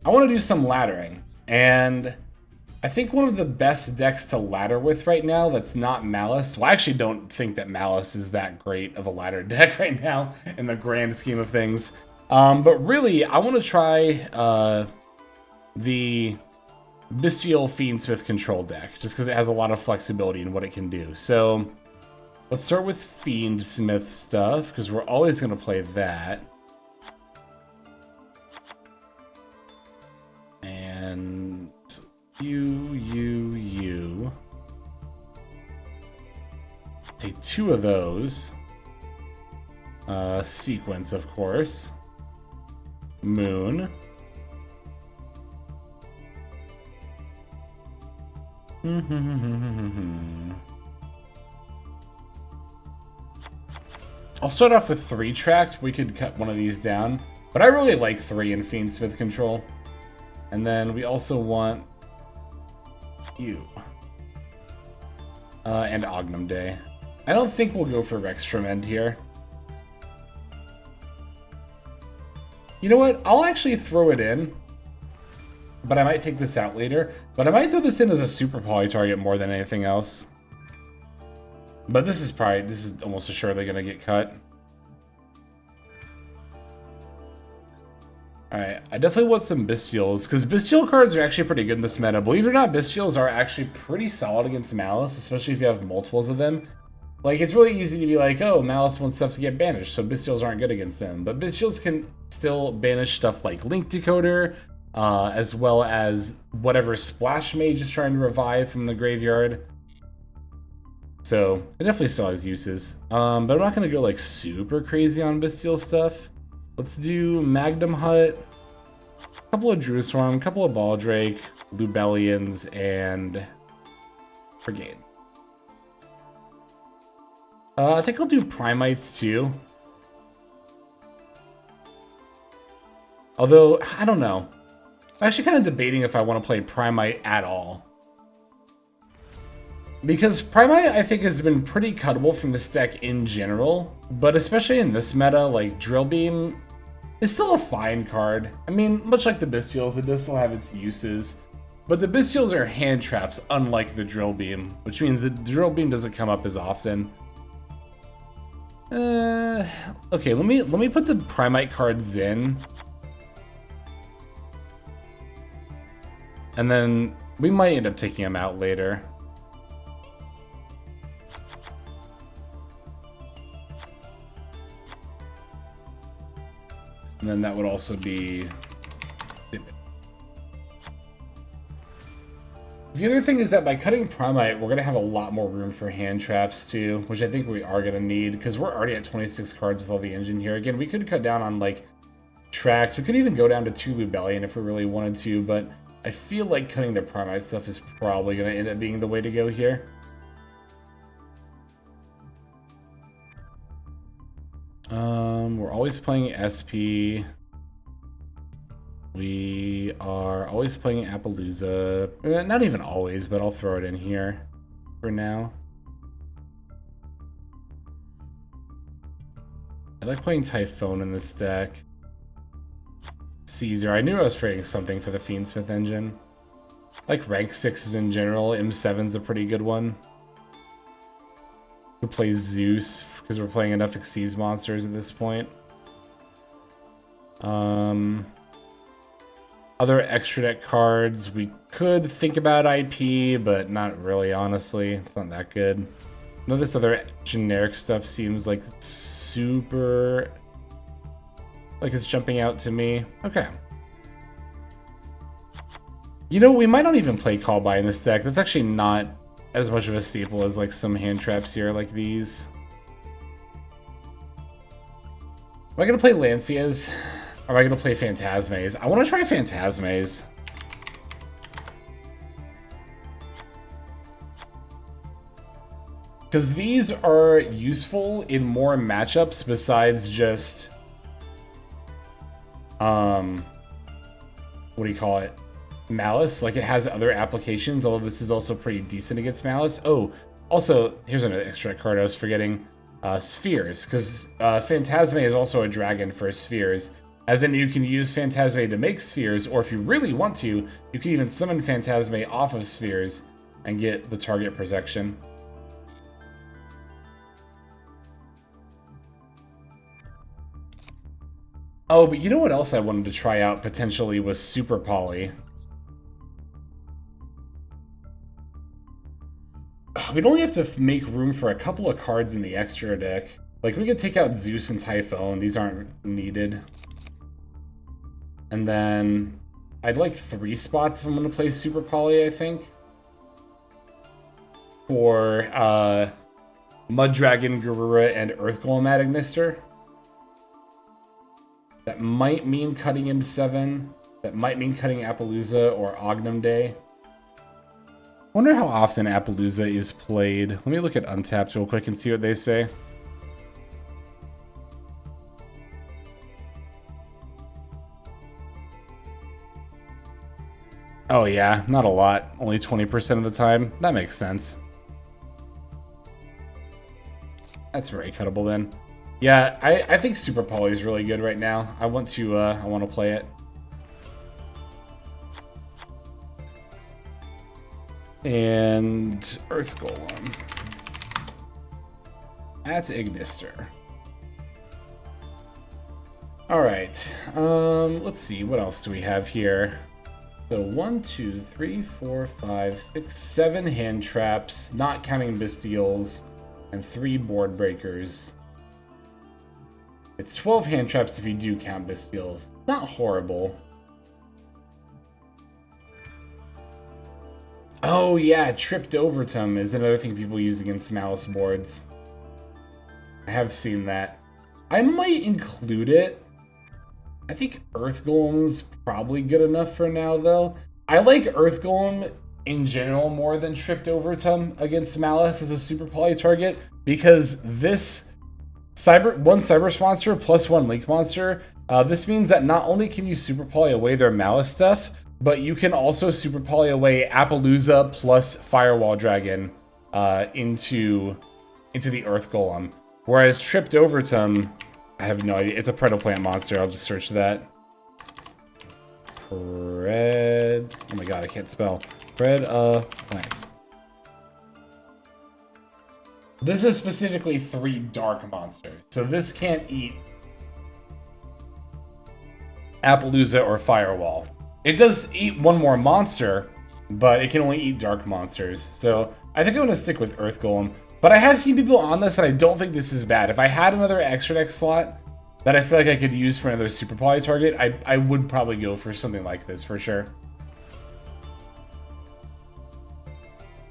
I want to do some laddering. And I think one of the best decks to ladder with right now that's not Malice. Well, I actually don't think that Malice is that great of a ladder deck right now in the grand scheme of things. But really, I want to try the Bystial Fiendsmith control deck, just because it has a lot of flexibility in what it can do. So let's start with Fiendsmith stuff, because we're always going to play that. And you. Take 2 of those. Sequence, of course. Moon. I'll start off with 3 tracks. We could cut one of these down. But I really like 3 in Fiendsmith control. And then we also want you. And Ognum Day. I don't think we'll go for Rex Tremend here. You know what? I'll actually throw it in. But I might take this out later. But I might throw this in as a super poly target more than anything else. But this is almost assuredly going to get cut. Alright, I definitely want some Bystials, because Bystial cards are actually pretty good in this meta. Believe it or not, Bystials are actually pretty solid against Malice, especially if you have multiples of them. Like, it's really easy to be like, oh, Malice wants stuff to get banished, so Bystials aren't good against them. But Bystials can still banish stuff like Link Decoder, as well as whatever Splash Mage is trying to revive from the graveyard. So, it definitely still has uses. But I'm not going to go, like, super crazy on Bystial stuff. Let's do Magnum Hut, a couple of Drewstorm, a couple of Baldrake, Lubellians, and Brigade. I think I'll do Primites too. Although, I don't know. I'm actually kind of debating if I want to play Primite at all. Because Primite, I think, has been pretty cuttable from this deck in general, but especially in this meta, like, Drill Beam is still a fine card. I mean, much like the Bystials, it does still have its uses, but the Bystials are hand traps, unlike the Drill Beam, which means the Drill Beam doesn't come up as often. Okay, let me put the Primite cards in. And then we might end up taking them out later. And then that would also be... The other thing is that by cutting Primite, we're going to have a lot more room for hand traps too, which I think we are going to need, because we're already at 26 cards with all the engine here. Again, we could cut down on, like, tracks. We could even go down to 2 Lubellion if we really wanted to, but I feel like cutting the Primite stuff is probably going to end up being the way to go here. We're always playing SP. We are always playing Appaloosa. Not even always, but I'll throw it in here for now. I like playing Typhoon in this deck. Caesar. I knew I was trading something for the Fiendsmith engine. I like rank 6s in general. M7's a pretty good one. We play Zeus because we're playing enough Xyz monsters at this point. Other extra deck cards, we could think about IP, but not really, honestly. It's not that good. None of this other generic stuff seems like super... like it's jumping out to me. Okay. You know, we might not even play Call By in this deck. That's actually not as much of a staple as like some hand traps here like these. Am I going to play Lancias? Or am I going to play Phantasmes? I want to try Phantasmes. Because these are useful in more matchups besides just... what do you call it? Malice. Like, it has other applications, although this is also pretty decent against Malice. Oh, also, here's another extra card I was forgetting. Spheres, because Phantasme is also a dragon for Spheres. As in, you can use Phantasme to make spheres, or if you really want to, you can even summon Phantasme off of spheres and get the target protection. Oh, but you know what else I wanted to try out potentially was Super Poly. We'd only have to make room for a couple of cards in the extra deck. Like, we could take out Zeus and Typhon. These aren't needed. And then I'd like 3 spots if I'm going to play Super Poly, I think. For Mud Dragon, Garura, and Earth Golem at Ignister. That might mean cutting him 7. That might mean cutting Appaloosa or Ognum Day. Wonder how often Appaloosa is played. Let me look at Untapped real quick and see what they say. Oh yeah, not a lot. Only 20% of the time. That makes sense. That's very cuttable then. Yeah, I think Super Poly is really good right now. I want to play it. And Earth Golem at Ignister. All right. Let's see. What else do we have here? So 1, 2, 3, 4, 5, 6, 7 hand traps, not counting Bystials, and 3 board breakers. It's 12 hand traps if you do count Bystials. Not horrible. Oh yeah, Tripped Overtum is another thing people use against Malice boards. I have seen that. I might include it. I think Earth Golem's probably good enough for now, though. I like Earth Golem in general more than Tripped Overtum against Malice as a Super Poly target, because this one Cyber monster plus 1 Link monster, this means that not only can you Super Poly away their Malice stuff, but you can also Super Poly away Appaloosa plus Firewall Dragon into the Earth Golem. Whereas Tripped Overtum, I have no idea. It's a Predoplant monster. I'll just search that. Oh my god, I can't spell. Plant. This is specifically 3 dark monsters. So this can't eat Appaloosa or Firewall. It does eat 1 more monster, but it can only eat dark monsters. So I think I'm going to stick with Earth Golem. But I have seen people on this, and I don't think this is bad. If I had another extra deck slot that I feel like I could use for another Super Poly target, I would probably go for something like this for sure.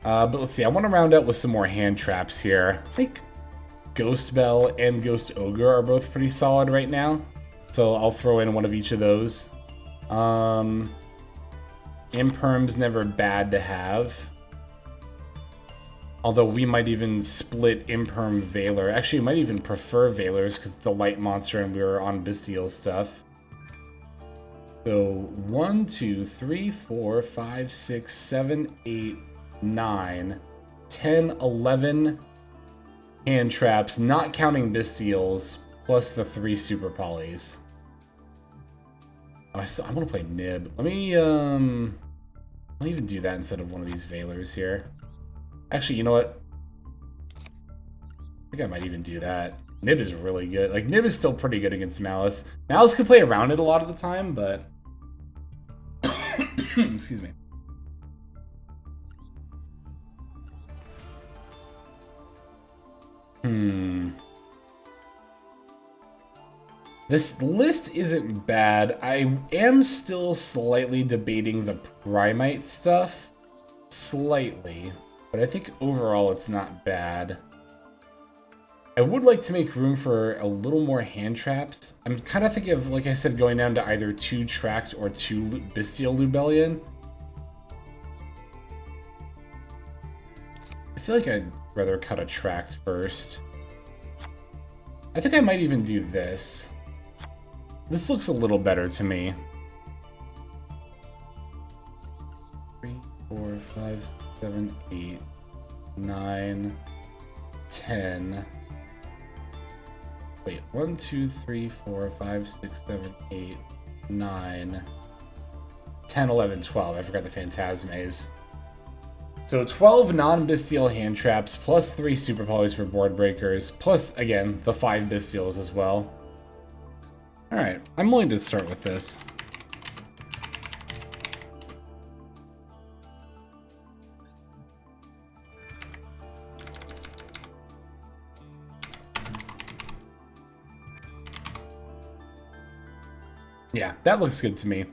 But let's see. I want to round out with some more hand traps here. I think Ghost Bell and Ghost Ogre are both pretty solid right now. So I'll throw in one of each of those. Imperm's never bad to have. Although we might even split Imperm Veiler. Actually, we might even prefer Veilers because it's the light monster and we were on Bystial stuff. So 1, 2, 3, 4, 5, 6, 7, 8, 9, 10, 11 hand traps, not counting Bystials, plus the 3 Super Polys. Oh, I want to play Nib. Let me even do that instead of one of these Veilers here. Actually, you know what? I think I might even do that. Nib is really good. Like, Nib is still pretty good against Malice. Malice can play around it a lot of the time, but... Excuse me. This list isn't bad. I am still slightly debating the Primite stuff. Slightly. But I think overall it's not bad. I would like to make room for a little more hand traps. I'm kind of thinking of, like I said, going down to either 2 Tract or 2 Bystial Lubellion. I feel like I'd rather cut a Tract first. I think I might even do this. This looks a little better to me. 3, 4, 5, 7, 8, 9, 10. Wait, 1, 2, 3, 4, 5, 6, 7, 8, 9, 10, 11, 12. I forgot the Phantasmes. So 12 non-Bystial hand traps, plus 3 super polys for board breakers, plus, again, the 5 Bystials as well. Alright, I'm willing to start with this. Yeah, that looks good to me.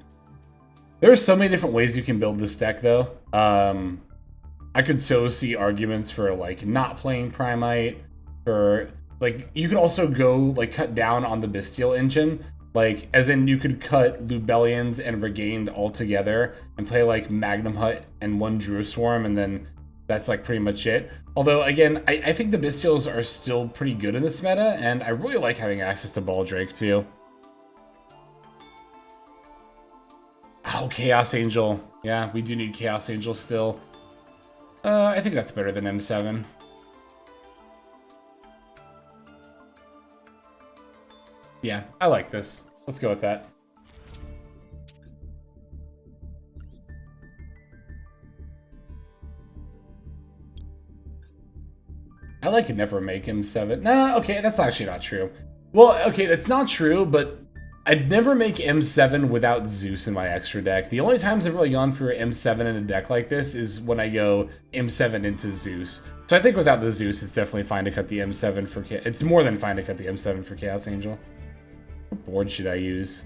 There's so many different ways you can build this deck, though. I could so see arguments for, like, not playing Primite, for, like, you could also go, like, cut down on the Bystial engine. Like, as in, you could cut Lubellians and Regained all together and play, like, Magnum Hut and 1 Drew Swarm, and then that's, like, pretty much it. Although, again, I think the Bystials are still pretty good in this meta, and I really like having access to Baldrake, too. Oh, Chaos Angel. Yeah, we do need Chaos Angel still. I think that's better than M7. Yeah, I like this. Let's go with that. I like never make M7. Nah, okay, that's actually not true. Well, okay, that's not true, but I'd never make M7 without Zeus in my extra deck. The only times I've really gone for M7 in a deck like this is when I go M7 into Zeus. So I think without the Zeus, it's definitely fine to cut the M7 for... It's more than fine to cut the M7 for Chaos Angel. What board should I use?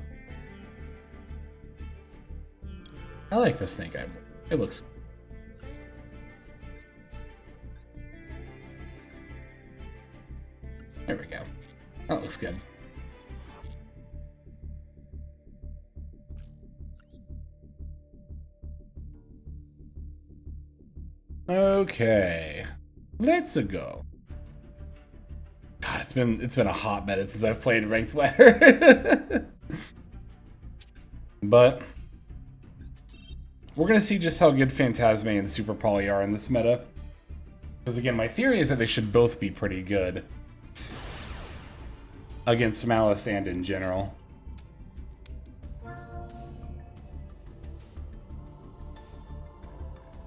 I like the Snake Eye board. It looks... There we go. That looks good. Okay, let's go. God, it's been a hot minute since I've played ranked ladder. But we're gonna see just how good Phantasme and Super Poly are in this meta. Because again, my theory is that they should both be pretty good against Malice and in general.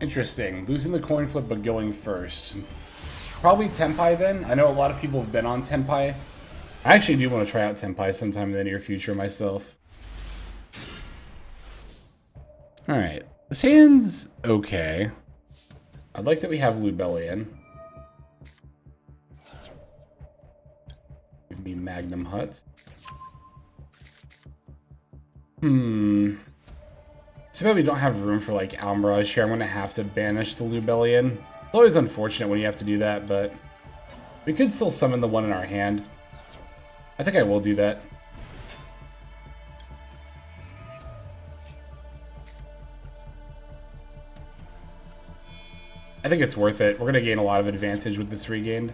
Interesting. Losing the coin flip but going first. Probably Tenpai then. I know a lot of people have been on Tenpai. I actually do want to try out Tenpai sometime in the near future myself. Alright. This hand's okay. I like that we have Lubellian. Give me Magnum Hut. Too bad we don't have room for, like, Almirage here. I'm going to have to banish the Lubellian. It's always unfortunate when you have to do that, but we could still summon the one in our hand. I think I will do that. I think it's worth it. We're going to gain a lot of advantage with this regained.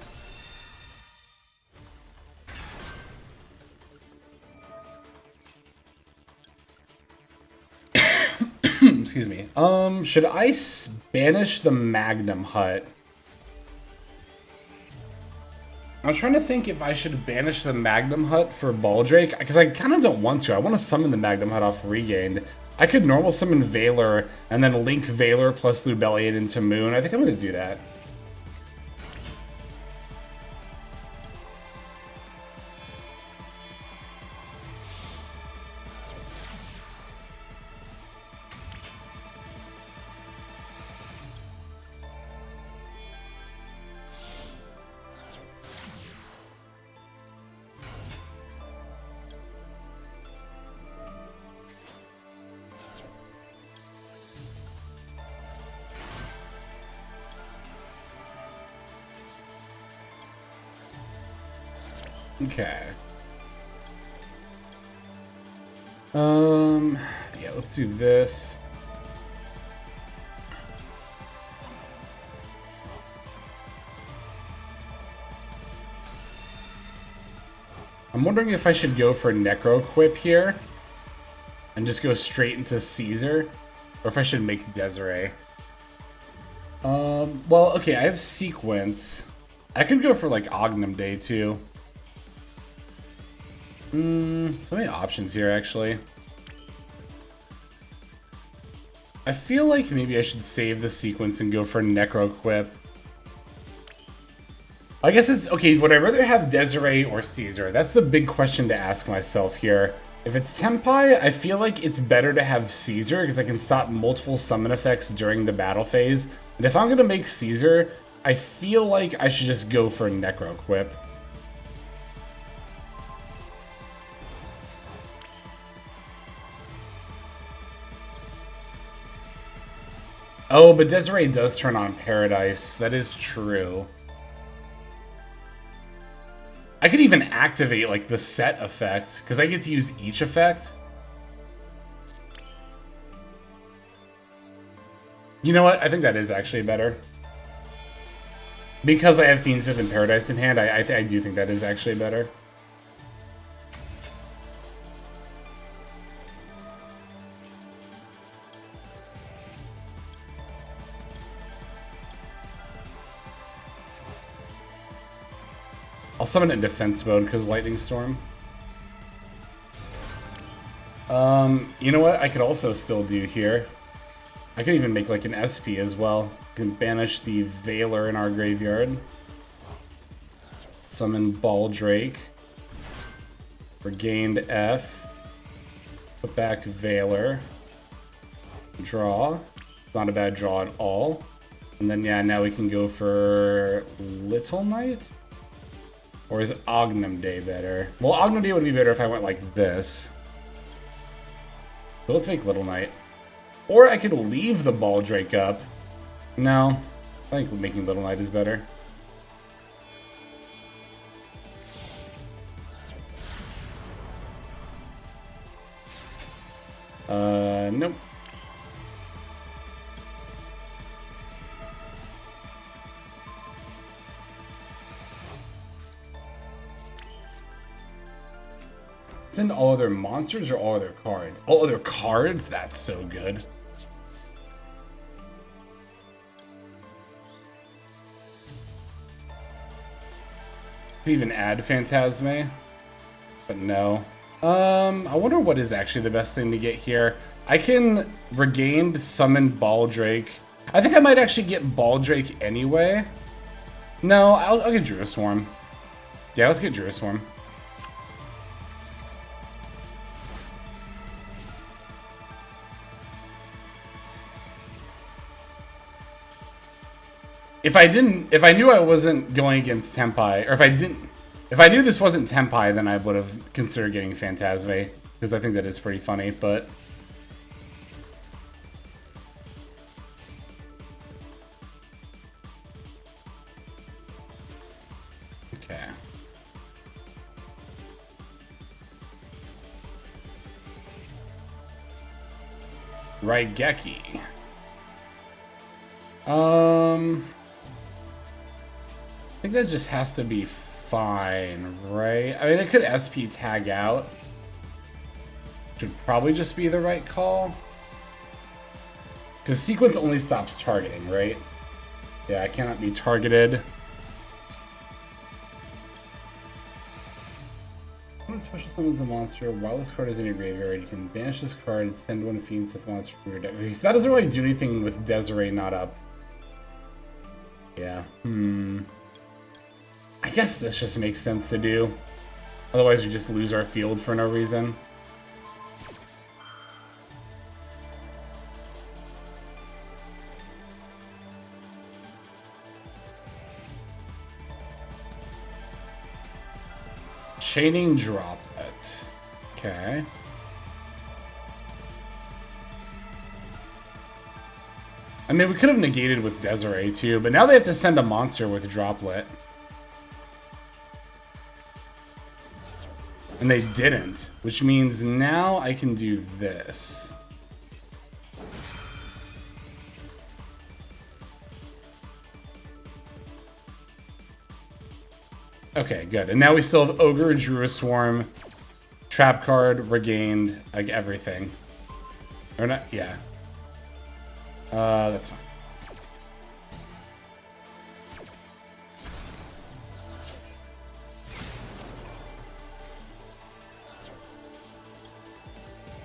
Excuse me. Should I banish the Magnum Hut? I was trying to think if I should banish the Magnum Hut for Baldrake, because I kind of don't want to. I want to summon the Magnum Hut off Regained. I could normal summon Valor, and then link Valor plus Lubellian into Moon. I think I'm going to do that. Okay. Yeah, let's do this. I'm wondering if I should go for Necro Quip here and just go straight into Caesar, or if I should make Desiree. Well, okay, I have Sequence. I could go for, like, Ognum Day, too. So many options here, actually. I feel like maybe I should save the sequence and go for Necro Quip. I guess it's... Okay, would I rather have Desiree or Caesar? That's the big question to ask myself here. If it's Tenpai, I feel like it's better to have Caesar because I can stop multiple summon effects during the battle phase. And if I'm going to make Caesar, I feel like I should just go for Necro Quip. Oh, but Desiree does turn on Paradise. That is true. I could even activate, like, the set effect, because I get to use each effect. You know what? I think that is actually better. Because I have Fiendsmith and Paradise in hand, I do think that is actually better. I'll summon it in defense mode because Lightning Storm. You know what I could also still do here? I could even make like an SP as well. I can banish the Veiler in our graveyard. Summon Baldrake. Regained F. Put back Veiler. Draw. Not a bad draw at all. And then yeah, now we can go for Little Knight? Or is Ognum Day better? Well, Ognum Day would be better if I went like this. So let's make Little Knight. Or I could leave the Baldrake up. No, I think making Little Knight is better. Nope. Send all other monsters or all other cards? All other cards? That's so good. Could even add Phantasme, but no. I wonder what is actually the best thing to get here. I can regained summon Baldrake. I think I might actually get Baldrake anyway. No, I'll get Druid Swarm. Yeah, let's get Druid Swarm. If I knew I wasn't going against Tenpai, or if I knew this wasn't Tenpai, then I would have considered getting Phantasme, because I think that is pretty funny, but... Okay. Raigeki. I think that just has to be fine, right? I mean, it could SP tag out. Should probably just be the right call. Because sequence only stops targeting, right? Yeah, I cannot be targeted. When it special summons a monster, while this card is in your graveyard, you can banish this card and send one Fiendsmith monster from your deck. So that doesn't really do anything with Desiree not up. Yeah. I guess this just makes sense to do. Otherwise, we just lose our field for no reason. Chaining Droplet. Okay. I mean, we could have negated with Desiree too, but now they have to send a monster with Droplet. And they didn't, which means now I can do this. Okay, good. And now we still have Ogre, Druid Swarm, Trap Card, Regained, like everything. Or not, yeah. That's fine.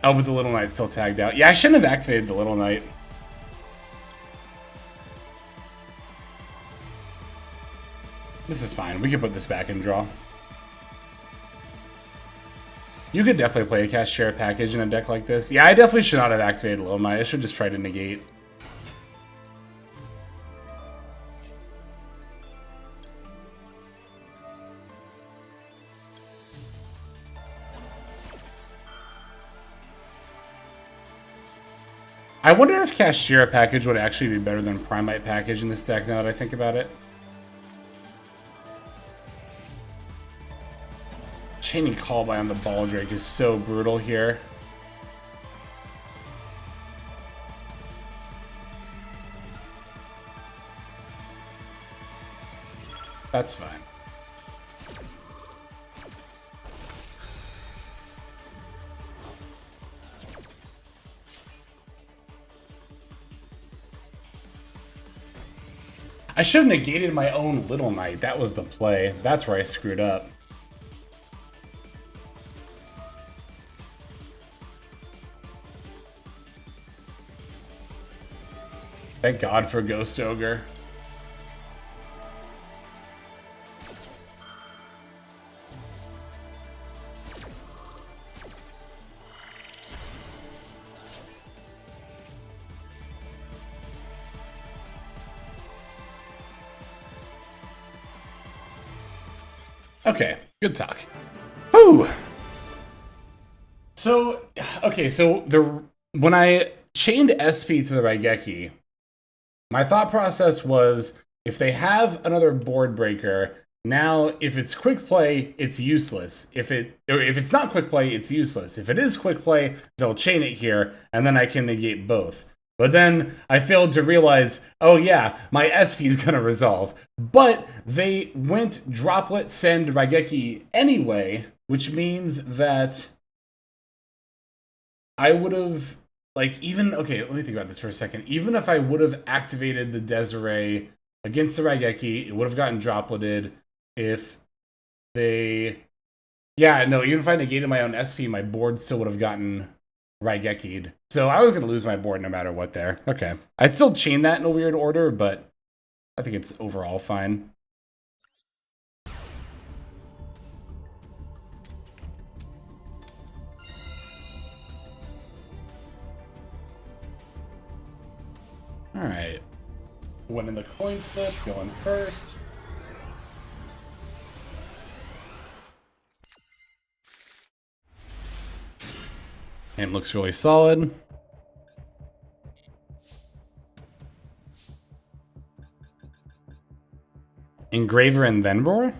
Oh, but the Little Knight's still tagged out. Yeah, I shouldn't have activated the Little Knight. This is fine. We can put this back and draw. You could definitely play a cast share package in a deck like this. Yeah, I definitely should not have activated Little Knight. I should just try to negate. I wonder if Cashiera package would actually be better than Primite package in this deck now that I think about it. Chaining Callby on the Baldrake is so brutal here. That's fine. I should have negated my own Little Knight. That was the play. That's where I screwed up. Thank God for Ghost Ogre. Okay, good talk. Whew. So, okay, so when I chained SP to the Raigeki, my thought process was if they have another board breaker, now if it's quick play, it's useless. If it's not quick play, it's useless. If it is quick play, they'll chain it here, and then I can negate both. But then I failed to realize, oh yeah, my SP is gonna resolve. But they went Droplet Send Raigeki anyway, which means that I would have, like, okay, let me think about this for a second. Even if I would have activated the Desiree against the Raigeki, it would have gotten dropleted if they... Yeah, no, even if I negated my own SP, my board still would have gotten Raigeki'd. So I was going to lose my board no matter what there. Okay. I'd still chain that in a weird order, but I think it's overall fine. Alright. Winning the coin flip, going first. And looks really solid. Engraver and then roar?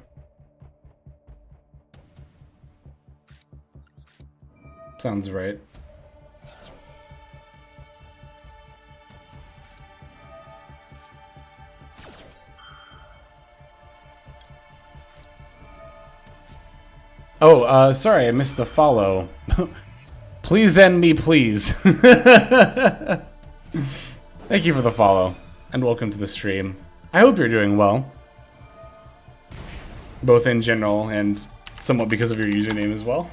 Sounds right. Oh, sorry, I missed the follow. Please end me, please. Thank you for the follow, and welcome to the stream. I hope you're doing well. Both in general and somewhat because of your username as well.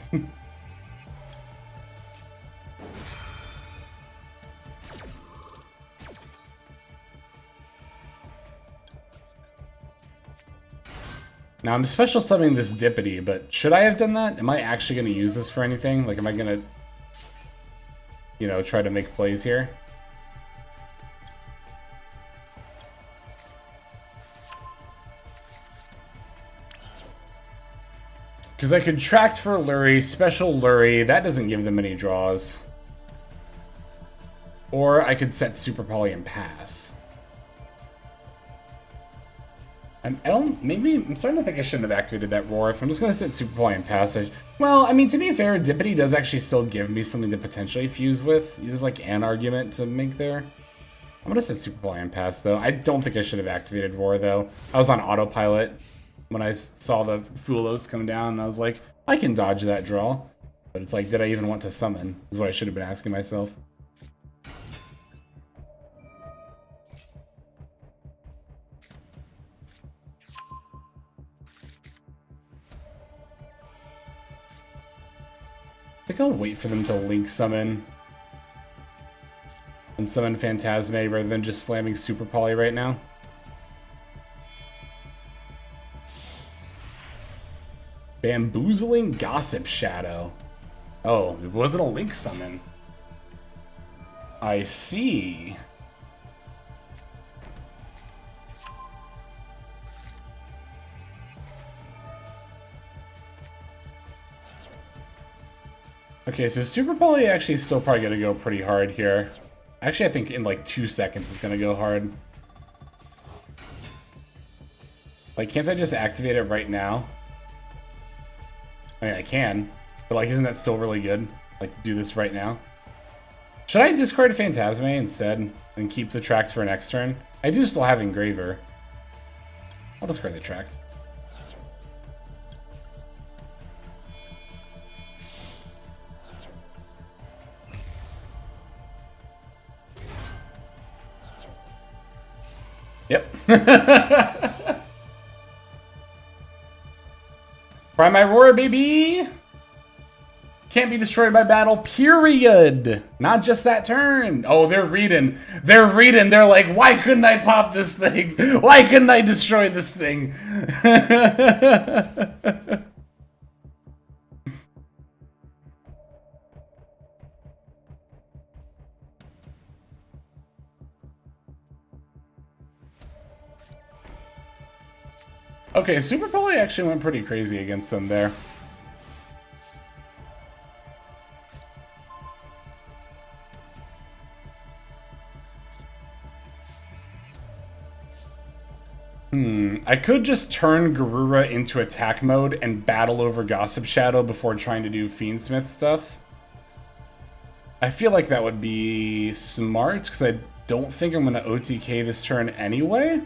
Now, I'm special summoning this Dippity, but should I have done that? Am I actually going to use this for anything? Like, am I going to, you know, try to make plays here? Because I could tract for Lurie, special Lurie, that doesn't give them any draws. Or I could set Super Poly and pass. I'm starting to think I shouldn't have activated that Roar. If I'm just going to set Super Poly and pass, well, I mean, to be fair, Dippity does actually still give me something to potentially fuse with. There's like an argument to make there. I'm going to set Super Poly and pass, though. I don't think I should have activated Roar, though. I was on autopilot when I saw the Fulos come down, and I was like, I can dodge that draw. But it's like, did I even want to summon? Is what I should have been asking myself. think I'll wait for them to link summon and summon Phantasme rather than just slamming Super Poly right now. Bamboozling Gossip Shadow. Oh, it wasn't a link summon. I see. Okay, so Super Poly actually is still probably gonna go pretty hard here. Actually, I think in like 2 seconds it's gonna go hard. Like, can't I just activate it right now? I mean, I can, but like, isn't that still really good? Like, to do this right now? Should I discard Phantasme instead and keep the Tract for next turn? I do still have Engraver. I'll discard the Tract. Yep. Prime Aurora, baby! Can't be destroyed by battle, period! Not just that turn! Oh, they're reading. They're reading. They're like, why couldn't I pop this thing? Why couldn't I destroy this thing? Okay, Super Poly actually went pretty crazy against them there. I could just turn Garura into attack mode and battle over Gossip Shadow before trying to do Fiendsmith stuff. I feel like that would be smart, because I don't think I'm going to OTK this turn anyway.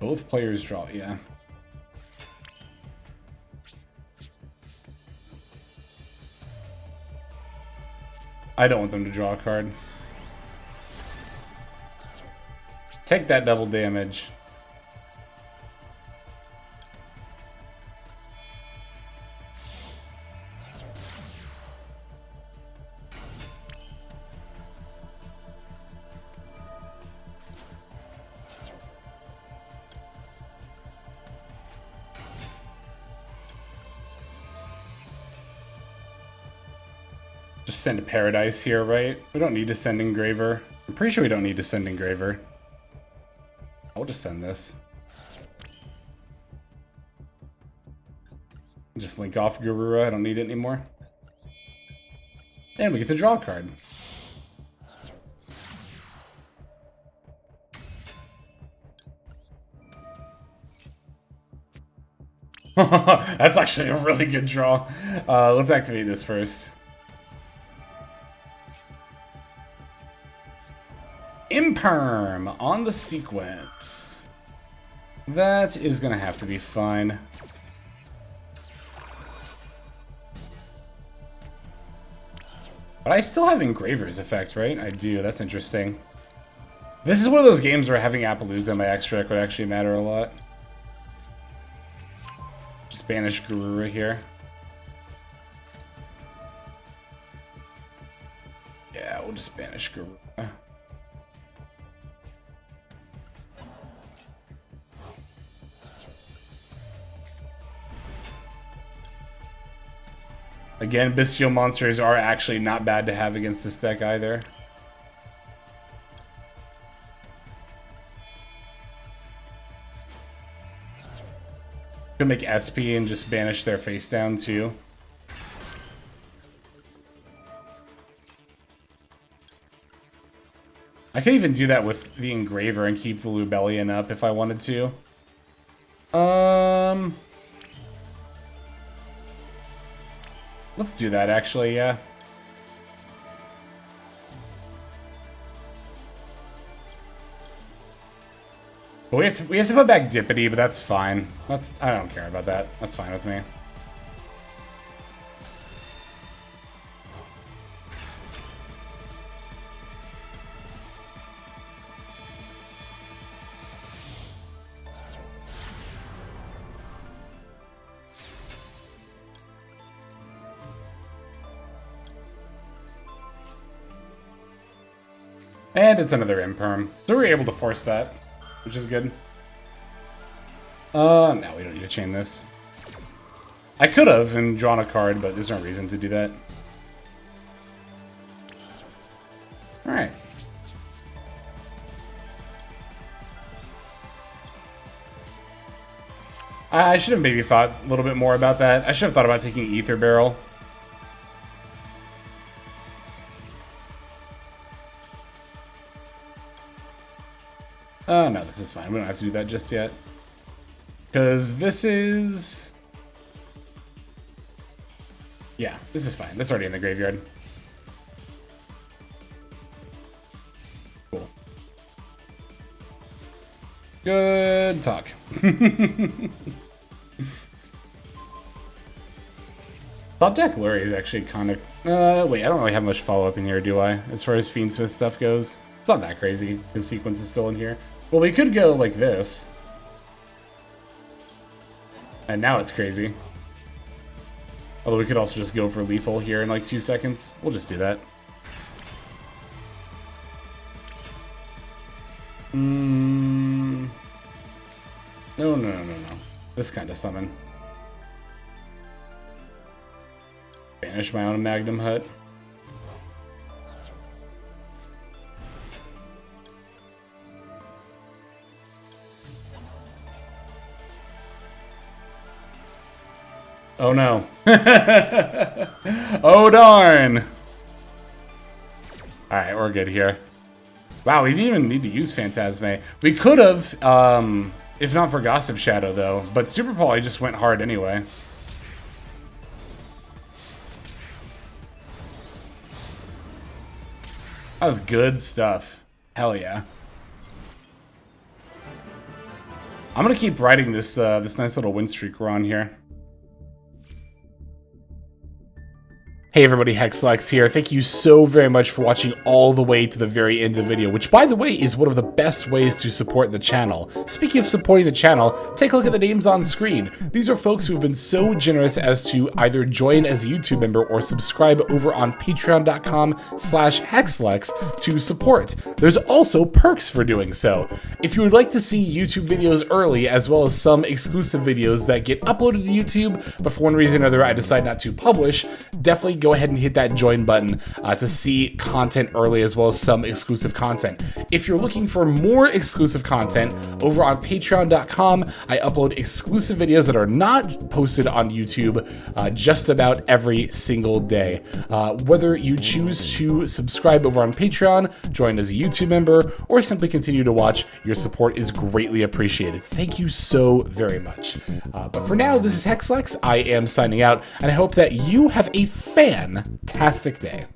Both players draw, yeah. I don't want them to draw a card. Take that double damage. Just send a Paradise here, right? We don't need to send Engraver. I'm pretty sure we don't need to send Engraver. I'll just send this. Just link off Garura. I don't need it anymore. And we get to draw a card. That's actually a really good draw. Let's activate this first. Imperm on the sequence. That is gonna have to be fine. But I still have Engraver's effect, right? I do, that's interesting. This is one of those games where having Appaloosa in my extra deck would actually matter a lot. Just banish Garura here. Yeah, we'll just banish Garura. Again, Bystial monsters are actually not bad to have against this deck either. Could make SP and just banish their face down too. I could even do that with the Engraver and keep the Lubellion up if I wanted to. Let's do that, actually, yeah. But we have to put back Dippity, but that's fine. I don't care about that. That's fine with me. And it's another imperm. So we're able to force that, which is good. No, we don't need to chain this. I could have and drawn a card, but there's no reason to do that. Alright. I should have maybe thought a little bit more about that. I should have thought about taking Ether Barrel. No, this is fine. We don't have to do that just yet. Because this is... Yeah, this is fine. That's already in the graveyard. Cool. Good talk. Top deck Lurie is actually kind of... wait, I don't really have much follow-up in here, do I? As far as Fiendsmith stuff goes. It's not that crazy. His sequence is still in here. Well, we could go like this. And now it's crazy. Although we could also just go for lethal here in like 2 seconds. We'll just do that. No. This kind of summon. Banish my own Magnum Hut. Oh no. Oh darn. Alright, we're good here. Wow, we didn't even need to use Phantasme. We could have, if not for Gossip Shadow though, but Super Poly just went hard anyway. That was good stuff. Hell yeah. I'm gonna keep riding this this nice little win streak we're on here. Hey everybody, Hexlex here. Thank you so very much for watching all the way to the very end of the video, which by the way is one of the best ways to support the channel. Speaking of supporting the channel, take a look at the names on screen. These are folks who have been so generous as to either join as a YouTube member or subscribe over on patreon.com/Hexlex to support. There's also perks for doing so. If you would like to see YouTube videos early, as well as some exclusive videos that get uploaded to YouTube, but for one reason or another I decide not to publish, definitely go ahead and hit that join button to see content early, as well as some exclusive content. If you're looking for more exclusive content, over on patreon.com, I upload exclusive videos that are not posted on YouTube just about every single day. Whether you choose to subscribe over on Patreon, join as a YouTube member, or simply continue to watch, your support is greatly appreciated. Thank you so very much. But for now, this is Hexlex. I am signing out, and I hope that you have a fantastic day.